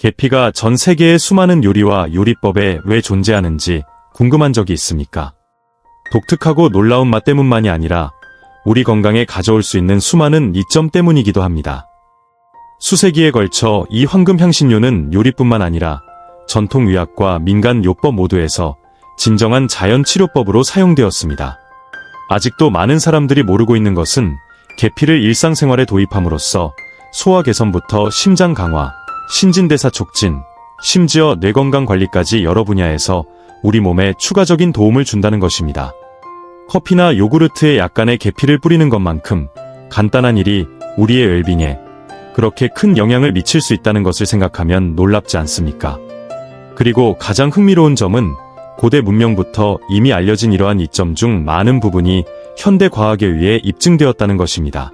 계피가 전 세계의 수많은 요리와 요리법에 왜 존재하는지 궁금한 적이 있습니까? 독특하고 놀라운 맛 때문만이 아니라 우리 건강에 가져올 수 있는 수많은 이점 때문이기도 합니다. 수세기에 걸쳐 이 황금 향신료는 요리뿐만 아니라 전통 의학과 민간 요법 모두에서 진정한 자연 치료법으로 사용되었습니다. 아직도 많은 사람들이 모르고 있는 것은 계피를 일상생활에 도입함으로써 소화 개선부터 심장 강화, 신진대사 촉진, 심지어 뇌건강 관리까지 여러 분야에서 우리 몸에 추가적인 도움을 준다는 것입니다. 커피나 요구르트에 약간의 계피를 뿌리는 것만큼 간단한 일이 우리의 웰빙에 그렇게 큰 영향을 미칠 수 있다는 것을 생각하면 놀랍지 않습니까? 그리고 가장 흥미로운 점은 고대 문명부터 이미 알려진 이러한 이점 중 많은 부분이 현대 과학에 의해 입증되었다는 것입니다.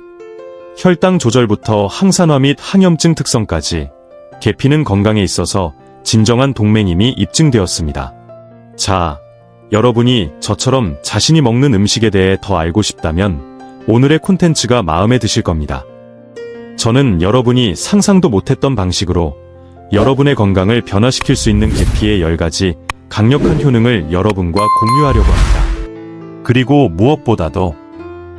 혈당 조절부터 항산화 및 항염증 특성까지 계피는 건강에 있어서 진정한 동맹임이 입증되었습니다. 자, 여러분이 저처럼 자신이 먹는 음식에 대해 더 알고 싶다면 오늘의 콘텐츠가 마음에 드실 겁니다. 저는 여러분이 상상도 못했던 방식으로 여러분의 건강을 변화시킬 수 있는 계피의 10가지 강력한 효능을 여러분과 공유하려고 합니다. 그리고 무엇보다도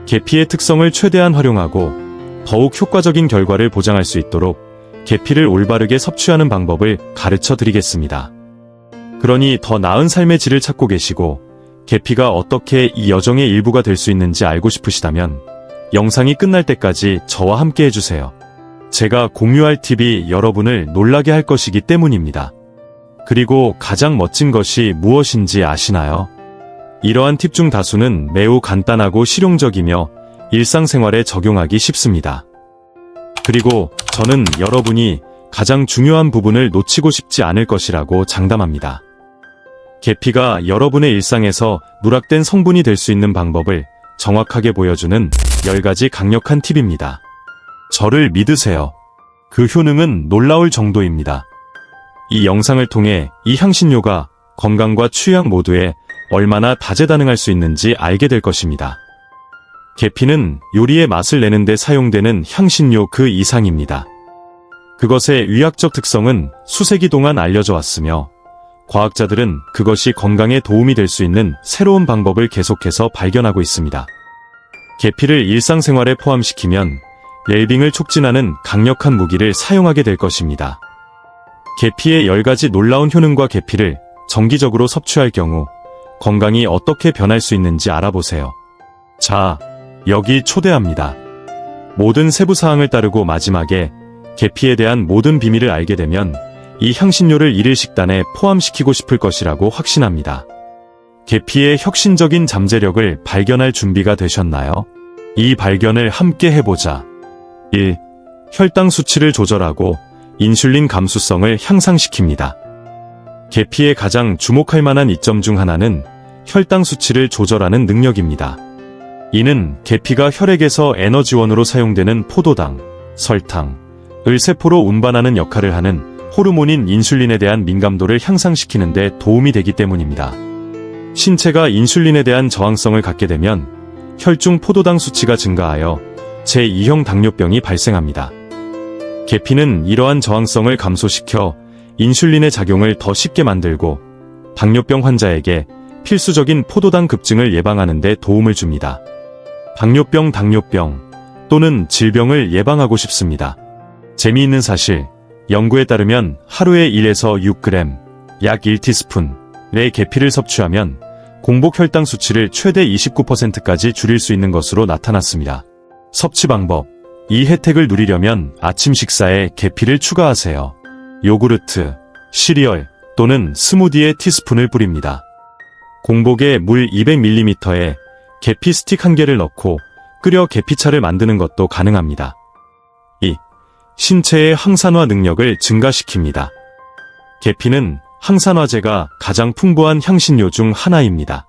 계피의 특성을 최대한 활용하고 더욱 효과적인 결과를 보장할 수 있도록 계피를 올바르게 섭취하는 방법을 가르쳐 드리겠습니다. 그러니 더 나은 삶의 질을 찾고 계시고 계피가 어떻게 이 여정의 일부가 될 수 있는지 알고 싶으시다면 영상이 끝날 때까지 저와 함께 해주세요. 제가 공유할 팁이 여러분을 놀라게 할 것이기 때문입니다. 그리고 가장 멋진 것이 무엇인지 아시나요? 이러한 팁 중 다수는 매우 간단하고 실용적이며 일상생활에 적용하기 쉽습니다. 그리고 저는 여러분이 가장 중요한 부분을 놓치고 싶지 않을 것이라고 장담합니다. 계피가 여러분의 일상에서 누락된 성분이 될 수 있는 방법을 정확하게 보여주는 10가지 강력한 팁입니다. 저를 믿으세요. 그 효능은 놀라울 정도입니다. 이 영상을 통해 이 향신료가 건강과 취향 모두에 얼마나 다재다능할 수 있는지 알게 될 것입니다. 계피는 요리의 맛을 내는 데 사용되는 향신료 그 이상입니다. 그것의 의학적 특성은 수세기 동안 알려져 왔으며 과학자들은 그것이 건강에 도움이 될 수 있는 새로운 방법을 계속해서 발견하고 있습니다. 계피를 일상생활에 포함시키면 웰빙을 촉진하는 강력한 무기를 사용하게 될 것입니다. 계피의 10가지 놀라운 효능과 계피를 정기적으로 섭취할 경우 건강이 어떻게 변할 수 있는지 알아보세요. 자, 여기 초대합니다. 모든 세부사항을 따르고 마지막에 계피에 대한 모든 비밀을 알게 되면 이 향신료를 일일 식단에 포함시키고 싶을 것이라고 확신합니다. 계피의 혁신적인 잠재력을 발견할 준비가 되셨나요? 이 발견을 함께 해보자. 1. 혈당 수치를 조절하고 인슐린 감수성을 향상시킵니다. 계피의 가장 주목할 만한 이점 중 하나는 혈당 수치를 조절하는 능력입니다. 이는 계피가 혈액에서 에너지원으로 사용되는 포도당, 설탕, 을 세포로 운반하는 역할을 하는 호르몬인 인슐린에 대한 민감도를 향상시키는 데 도움이 되기 때문입니다. 신체가 인슐린에 대한 저항성을 갖게 되면 혈중 포도당 수치가 증가하여 제2형 당뇨병이 발생합니다. 계피는 이러한 저항성을 감소시켜 인슐린의 작용을 더 쉽게 만들고 당뇨병 환자에게 필수적인 포도당 급증을 예방하는 데 도움을 줍니다. 당뇨병 또는 질병을 예방하고 싶습니다. 재미있는 사실, 연구에 따르면 하루에 1에서 6g, 약 1티스푼의 계피를 섭취하면 공복 혈당 수치를 최대 29%까지 줄일 수 있는 것으로 나타났습니다. 섭취 방법, 이 혜택을 누리려면 아침 식사에 계피를 추가하세요. 요구르트, 시리얼 또는 스무디에 티스푼을 뿌립니다. 공복에 물 200ml에 계피 스틱 1개를 넣고 끓여 계피차를 만드는 것도 가능합니다. 2. 신체의 항산화 능력을 증가시킵니다. 계피는 항산화제가 가장 풍부한 향신료 중 하나입니다.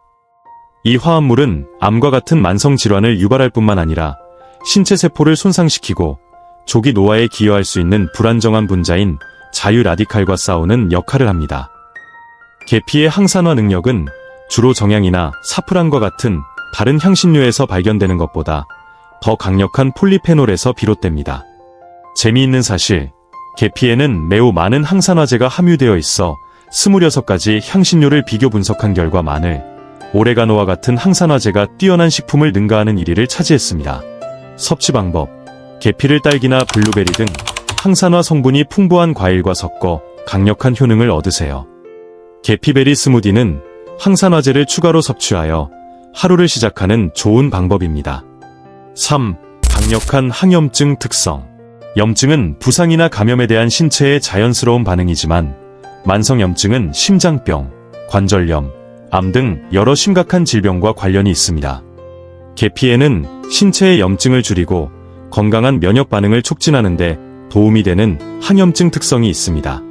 이 화합물은 암과 같은 만성 질환을 유발할 뿐만 아니라 신체 세포를 손상시키고 조기 노화에 기여할 수 있는 불안정한 분자인 자유 라디칼과 싸우는 역할을 합니다. 계피의 항산화 능력은 주로 정향이나 사프란과 같은 다른 향신료에서 발견되는 것보다 더 강력한 폴리페놀에서 비롯됩니다. 재미있는 사실, 계피에는 매우 많은 항산화제가 함유되어 있어 26가지 향신료를 비교 분석한 결과 마늘, 오레가노와 같은 항산화제가 뛰어난 식품을 능가하는 1위를 차지했습니다. 섭취 방법: 계피를 딸기나 블루베리 등 항산화 성분이 풍부한 과일과 섞어 강력한 효능을 얻으세요. 계피베리 스무디는 항산화제를 추가로 섭취하여 하루를 시작하는 좋은 방법입니다. 3. 강력한 항염증 특성. 염증은 부상이나 감염에 대한 신체의 자연스러운 반응이지만 만성염증은 심장병, 관절염, 암 등 여러 심각한 질병과 관련이 있습니다. 계피에는 신체의 염증을 줄이고 건강한 면역 반응을 촉진하는 데 도움이 되는 항염증 특성이 있습니다.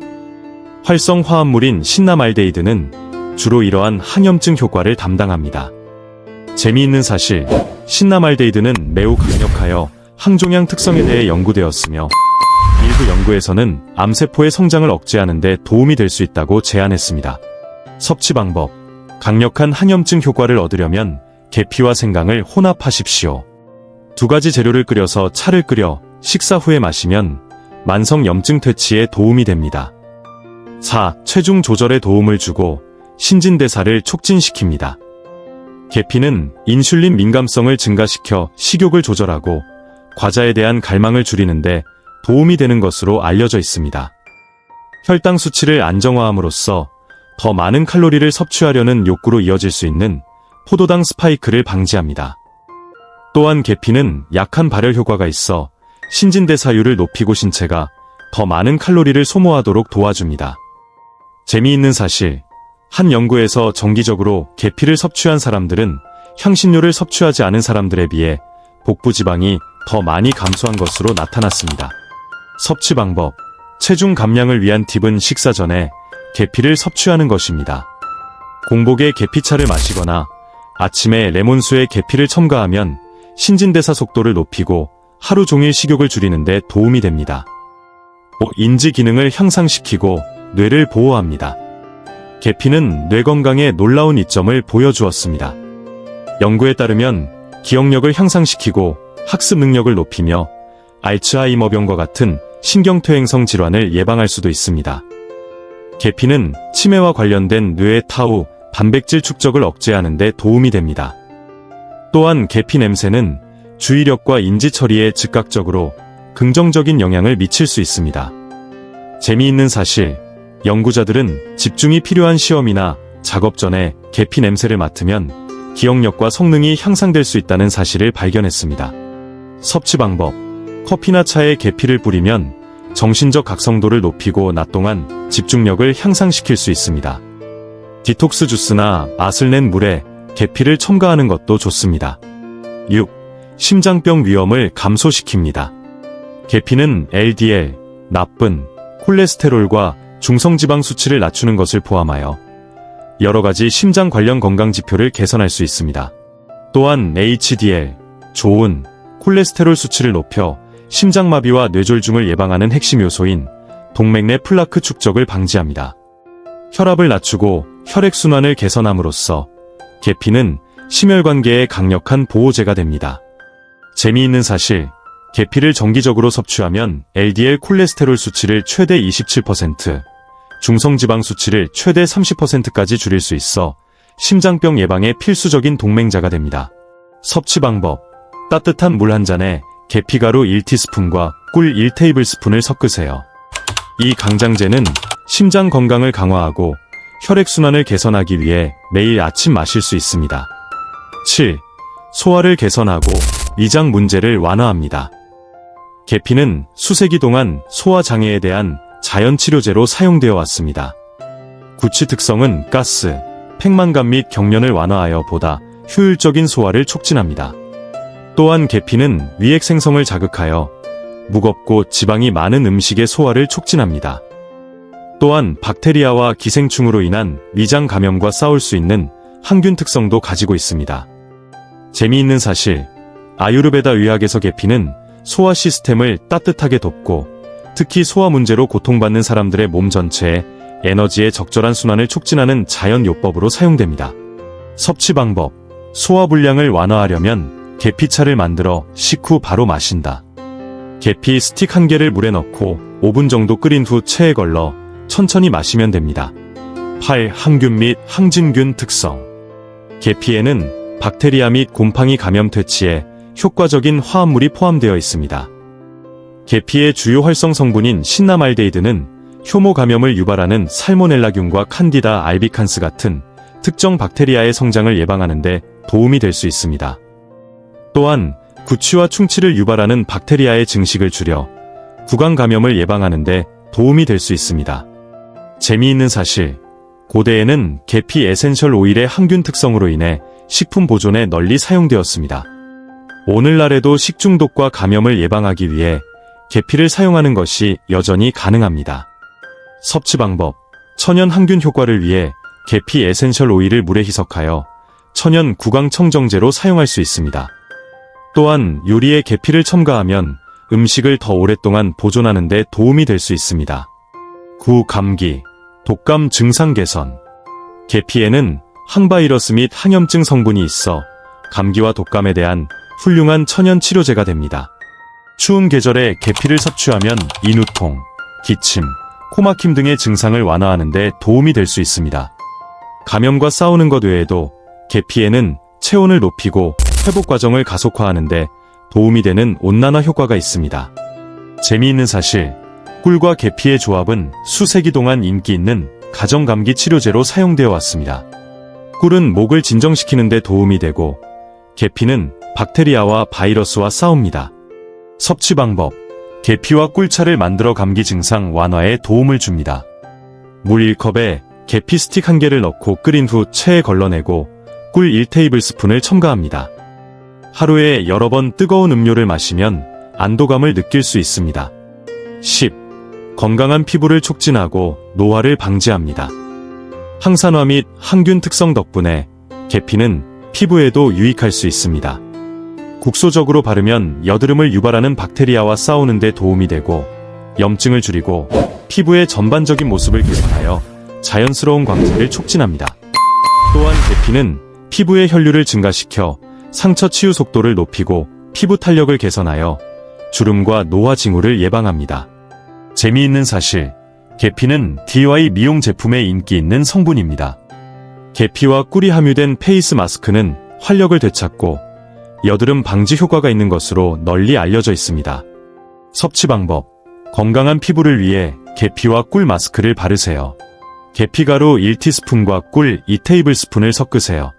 활성 화합물인 신나말데이드는 주로 이러한 항염증 효과를 담당합니다. 재미있는 사실, 신나말데이드는 매우 강력하여 항종양 특성에 대해 연구되었으며 일부 연구에서는 암세포의 성장을 억제하는 데 도움이 될 수 있다고 제안했습니다. 섭취 방법: 강력한 항염증 효과를 얻으려면 계피와 생강을 혼합하십시오. 2가지 재료를 끓여서 차를 끓여 식사 후에 마시면 만성 염증 퇴치에 도움이 됩니다. 4. 체중 조절에 도움을 주고 신진대사를 촉진시킵니다. 계피는 인슐린 민감성을 증가시켜 식욕을 조절하고 과자에 대한 갈망을 줄이는데 도움이 되는 것으로 알려져 있습니다. 혈당 수치를 안정화함으로써 더 많은 칼로리를 섭취하려는 욕구로 이어질 수 있는 포도당 스파이크를 방지합니다. 또한 계피는 약한 발열 효과가 있어 신진대사율을 높이고 신체가 더 많은 칼로리를 소모하도록 도와줍니다. 재미있는 사실, 한 연구에서 정기적으로 계피를 섭취한 사람들은 향신료를 섭취하지 않은 사람들에 비해 복부 지방이 더 많이 감소한 것으로 나타났습니다. 섭취 방법: 체중 감량을 위한 팁은 식사 전에 계피를 섭취하는 것입니다. 공복에 계피차를 마시거나 아침에 레몬수에 계피를 첨가하면 신진대사 속도를 높이고 하루 종일 식욕을 줄이는 데 도움이 됩니다. 인지 기능을 향상시키고 뇌를 보호합니다. 계피는 뇌 건강에 놀라운 이점을 보여주었습니다. 연구에 따르면 기억력을 향상시키고 학습 능력을 높이며 알츠하이머병과 같은 신경퇴행성 질환을 예방할 수도 있습니다. 계피는 치매와 관련된 뇌의 타우, 단백질 축적을 억제하는 데 도움이 됩니다. 또한 계피 냄새는 주의력과 인지 처리에 즉각적으로 긍정적인 영향을 미칠 수 있습니다. 재미있는 사실, 연구자들은 집중이 필요한 시험이나 작업 전에 계피 냄새를 맡으면 기억력과 성능이 향상될 수 있다는 사실을 발견했습니다. 섭취 방법: 커피나 차에 계피를 뿌리면 정신적 각성도를 높이고 낮 동안 집중력을 향상시킬 수 있습니다. 디톡스 주스나 맛을 낸 물에 계피를 첨가하는 것도 좋습니다. 6. 심장병 위험을 감소시킵니다. 계피는 LDL, 나쁜 콜레스테롤과 중성지방 수치를 낮추는 것을 포함하여 여러 가지 심장 관련 건강 지표를 개선할 수 있습니다. 또한 HDL, 좋은 콜레스테롤 수치를 높여 심장마비와 뇌졸중을 예방하는 핵심 요소인 동맥 내 플라크 축적을 방지합니다. 혈압을 낮추고 혈액순환을 개선함으로써 계피는 심혈관계에 강력한 보호제가 됩니다. 재미있는 사실, 계피를 정기적으로 섭취하면 LDL 콜레스테롤 수치를 최대 27%, 중성지방 수치를 최대 30%까지 줄일 수 있어 심장병 예방에 필수적인 동맹자가 됩니다. 섭취 방법: 따뜻한 물 한 잔에 계피가루 1티스푼과 꿀 1테이블스푼을 섞으세요. 이 강장제는 심장 건강을 강화하고 혈액순환을 개선하기 위해 매일 아침 마실 수 있습니다. 7. 소화를 개선하고 위장 문제를 완화합니다. 계피는 수세기 동안 소화장애에 대한 자연치료제로 사용되어 왔습니다. 구취 특성은 가스, 팽만감 및 경련을 완화하여 보다 효율적인 소화를 촉진합니다. 또한 계피는 위액 생성을 자극하여 무겁고 지방이 많은 음식의 소화를 촉진합니다. 또한 박테리아와 기생충으로 인한 위장 감염과 싸울 수 있는 항균 특성도 가지고 있습니다. 재미있는 사실, 아유르베다 의학에서 계피는 소화 시스템을 따뜻하게 돕고 특히 소화 문제로 고통받는 사람들의 몸 전체에 에너지의 적절한 순환을 촉진하는 자연요법으로 사용됩니다. 섭취 방법: 소화불량을 완화하려면 계피차를 만들어 식후 바로 마신다. 계피 스틱 1개를 물에 넣고 5분 정도 끓인 후 체에 걸러 천천히 마시면 됩니다. 8. 항균 및 항진균 특성. 계피에는 박테리아 및 곰팡이 감염 퇴치에 효과적인 화합물이 포함되어 있습니다. 계피의 주요 활성 성분인 신라말데이드는 효모 감염을 유발하는 살모넬라균과 칸디다 알비칸스 같은 특정 박테리아의 성장을 예방하는 데 도움이 될 수 있습니다. 또한 구취와 충치를 유발하는 박테리아의 증식을 줄여 구강 감염을 예방하는 데 도움이 될 수 있습니다. 재미있는 사실, 고대에는 계피 에센셜 오일의 항균 특성으로 인해 식품 보존에 널리 사용되었습니다. 오늘날에도 식중독과 감염을 예방하기 위해 계피를 사용하는 것이 여전히 가능합니다. 섭취 방법. 천연 항균 효과를 위해 계피 에센셜 오일을 물에 희석하여 천연 구강 청정제로 사용할 수 있습니다. 또한 요리에 계피를 첨가하면 음식을 더 오랫동안 보존하는 데 도움이 될 수 있습니다. 9. 감기, 독감 증상 개선. 계피에는 항바이러스 및 항염증 성분이 있어 감기와 독감에 대한 훌륭한 천연 치료제가 됩니다. 추운 계절에 계피를 섭취하면 인후통, 기침, 코막힘 등의 증상을 완화하는 데 도움이 될 수 있습니다. 감염과 싸우는 것 외에도 계피에는 체온을 높이고 회복 과정을 가속화하는 데 도움이 되는 온난화 효과가 있습니다. 재미있는 사실, 꿀과 계피의 조합은 수세기 동안 인기 있는 가정감기 치료제로 사용되어 왔습니다. 꿀은 목을 진정시키는 데 도움이 되고 계피는 박테리아와 바이러스와 싸웁니다. 섭취 방법. 계피와 꿀차를 만들어 감기 증상 완화에 도움을 줍니다. 물 1컵에 계피 스틱 1개를 넣고 끓인 후 체에 걸러내고 꿀 1테이블스푼을 첨가합니다. 하루에 여러 번 뜨거운 음료를 마시면 안도감을 느낄 수 있습니다. 10. 건강한 피부를 촉진하고 노화를 방지합니다. 항산화 및 항균 특성 덕분에 계피는 피부에도 유익할 수 있습니다. 국소적으로 바르면 여드름을 유발하는 박테리아와 싸우는 데 도움이 되고 염증을 줄이고 피부의 전반적인 모습을 개선하여 자연스러운 광택을 촉진합니다. 또한 계피는 피부의 혈류를 증가시켜 상처 치유 속도를 높이고 피부 탄력을 개선하여 주름과 노화 징후를 예방합니다. 재미있는 사실, 계피는 DIY 미용 제품에 인기 있는 성분입니다. 계피와 꿀이 함유된 페이스 마스크는 활력을 되찾고 여드름 방지 효과가 있는 것으로 널리 알려져 있습니다. 섭취 방법. 건강한 피부를 위해 계피와 꿀 마스크를 바르세요. 계피가루 1티스푼과 꿀 2테이블스푼을 섞으세요.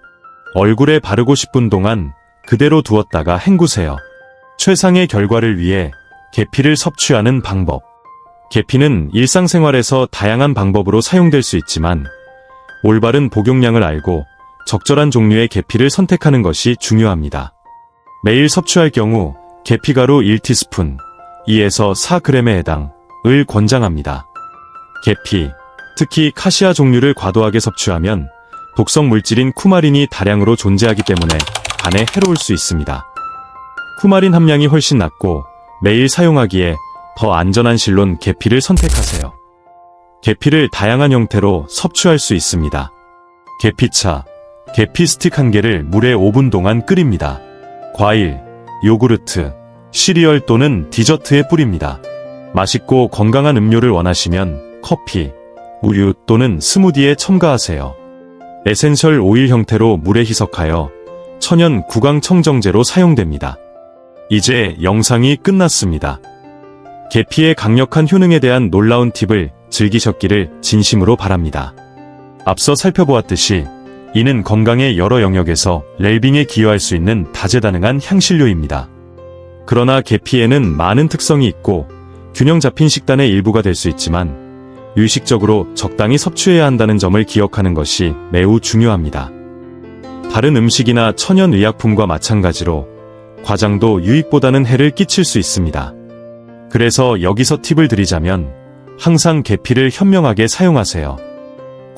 얼굴에 바르고 10분 동안 그대로 두었다가 헹구세요. 최상의 결과를 위해 계피를 섭취하는 방법. 계피는 일상생활에서 다양한 방법으로 사용될 수 있지만 올바른 복용량을 알고 적절한 종류의 계피를 선택하는 것이 중요합니다. 매일 섭취할 경우 계피가루 1티스푼, 2에서 4g에 해당을 권장합니다. 계피, 특히 카시아 종류를 과도하게 섭취하면 독성 물질인 쿠마린이 다량으로 존재하기 때문에 간에 해로울 수 있습니다. 쿠마린 함량이 훨씬 낮고 매일 사용하기에 더 안전한 실론 계피를 선택하세요. 계피를 다양한 형태로 섭취할 수 있습니다. 계피차, 계피 스틱 1개를 물에 5분 동안 끓입니다. 과일, 요구르트, 시리얼 또는 디저트에 뿌립니다. 맛있고 건강한 음료를 원하시면 커피, 우유 또는 스무디에 첨가하세요. 에센셜 오일 형태로 물에 희석하여 천연 구강 청정제로 사용됩니다. 이제 영상이 끝났습니다. 계피의 강력한 효능에 대한 놀라운 팁을 즐기셨기를 진심으로 바랍니다. 앞서 살펴보았듯이 이는 건강의 여러 영역에서 웰빙에 기여할 수 있는 다재다능한 향신료입니다. 그러나 계피에는 많은 특성이 있고 균형 잡힌 식단의 일부가 될 수 있지만 유의식적으로 적당히 섭취해야 한다는 점을 기억하는 것이 매우 중요합니다. 다른 음식이나 천연 의약품과 마찬가지로 과장도 유익보다는 해를 끼칠 수 있습니다. 그래서 여기서 팁을 드리자면 항상 계피를 현명하게 사용하세요.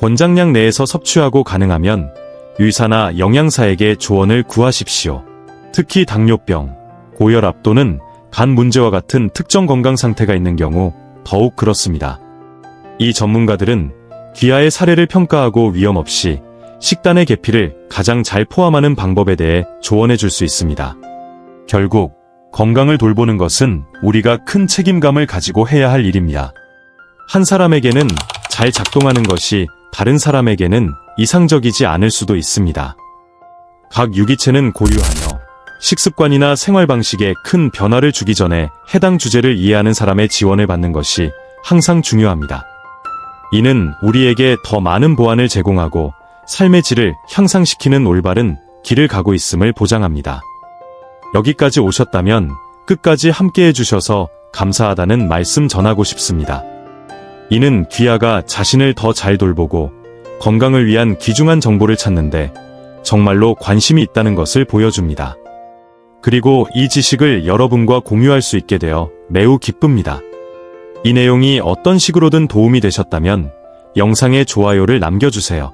권장량 내에서 섭취하고 가능하면 의사나 영양사에게 조언을 구하십시오. 특히 당뇨병, 고혈압 또는 간 문제와 같은 특정 건강 상태가 있는 경우 더욱 그렇습니다. 이 전문가들은 귀하의 사례를 평가하고 위험 없이 식단의 계피를 가장 잘 포함하는 방법에 대해 조언해 줄 수 있습니다. 결국 건강을 돌보는 것은 우리가 큰 책임감을 가지고 해야 할 일입니다. 한 사람에게는 잘 작동하는 것이 다른 사람에게는 이상적이지 않을 수도 있습니다. 각 유기체는 고유하며 식습관이나 생활 방식에 큰 변화를 주기 전에 해당 주제를 이해하는 사람의 지원을 받는 것이 항상 중요합니다. 이는 우리에게 더 많은 보완을 제공하고 삶의 질을 향상시키는 올바른 길을 가고 있음을 보장합니다. 여기까지 오셨다면 끝까지 함께 해주셔서 감사하다는 말씀 전하고 싶습니다. 이는 귀하가 자신을 더 잘 돌보고 건강을 위한 귀중한 정보를 찾는데 정말로 관심이 있다는 것을 보여줍니다. 그리고 이 지식을 여러분과 공유할 수 있게 되어 매우 기쁩니다. 이 내용이 어떤 식으로든 도움이 되셨다면 영상에 좋아요를 남겨주세요.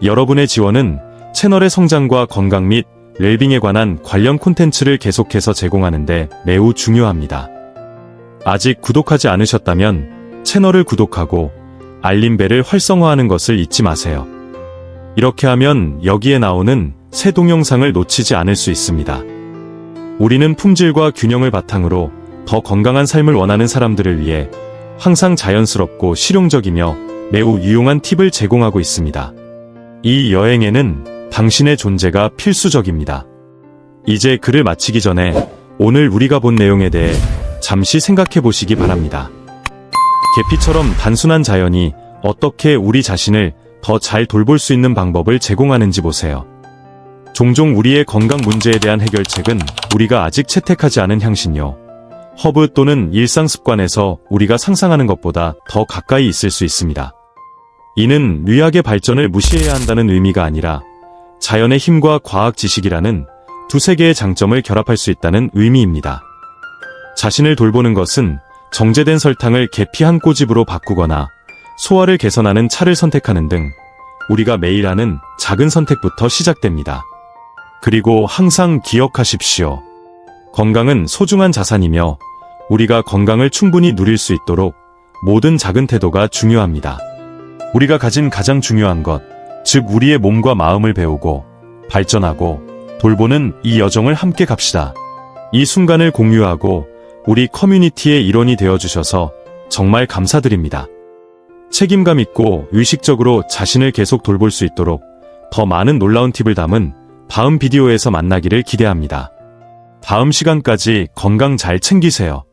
여러분의 지원은 채널의 성장과 건강 및 웰빙에 관한 관련 콘텐츠를 계속해서 제공하는 데 매우 중요합니다. 아직 구독하지 않으셨다면 채널을 구독하고 알림벨을 활성화하는 것을 잊지 마세요. 이렇게 하면 여기에 나오는 새 동영상을 놓치지 않을 수 있습니다. 우리는 품질과 균형을 바탕으로 더 건강한 삶을 원하는 사람들을 위해 항상 자연스럽고 실용적이며 매우 유용한 팁을 제공하고 있습니다. 이 여행에는 당신의 존재가 필수적입니다. 이제 글을 마치기 전에 오늘 우리가 본 내용에 대해 잠시 생각해 보시기 바랍니다. 계피처럼 단순한 자연이 어떻게 우리 자신을 더 잘 돌볼 수 있는 방법을 제공하는지 보세요. 종종 우리의 건강 문제에 대한 해결책은 우리가 아직 채택하지 않은 향신료, 허브 또는 일상 습관에서 우리가 상상하는 것보다 더 가까이 있을 수 있습니다. 이는 의학의 발전을 무시해야 한다는 의미가 아니라 자연의 힘과 과학 지식이라는 두세 개의 장점을 결합할 수 있다는 의미입니다. 자신을 돌보는 것은 정제된 설탕을 계피 한 꼬집으로 바꾸거나 소화를 개선하는 차를 선택하는 등 우리가 매일 하는 작은 선택부터 시작됩니다. 그리고 항상 기억하십시오. 건강은 소중한 자산이며 우리가 건강을 충분히 누릴 수 있도록 모든 작은 태도가 중요합니다. 우리가 가진 가장 중요한 것, 즉 우리의 몸과 마음을 배우고 발전하고 돌보는 이 여정을 함께 갑시다. 이 순간을 공유하고 우리 커뮤니티의 일원이 되어주셔서 정말 감사드립니다. 책임감 있고 의식적으로 자신을 계속 돌볼 수 있도록 더 많은 놀라운 팁을 담은 다음 비디오에서 만나기를 기대합니다. 다음 시간까지 건강 잘 챙기세요.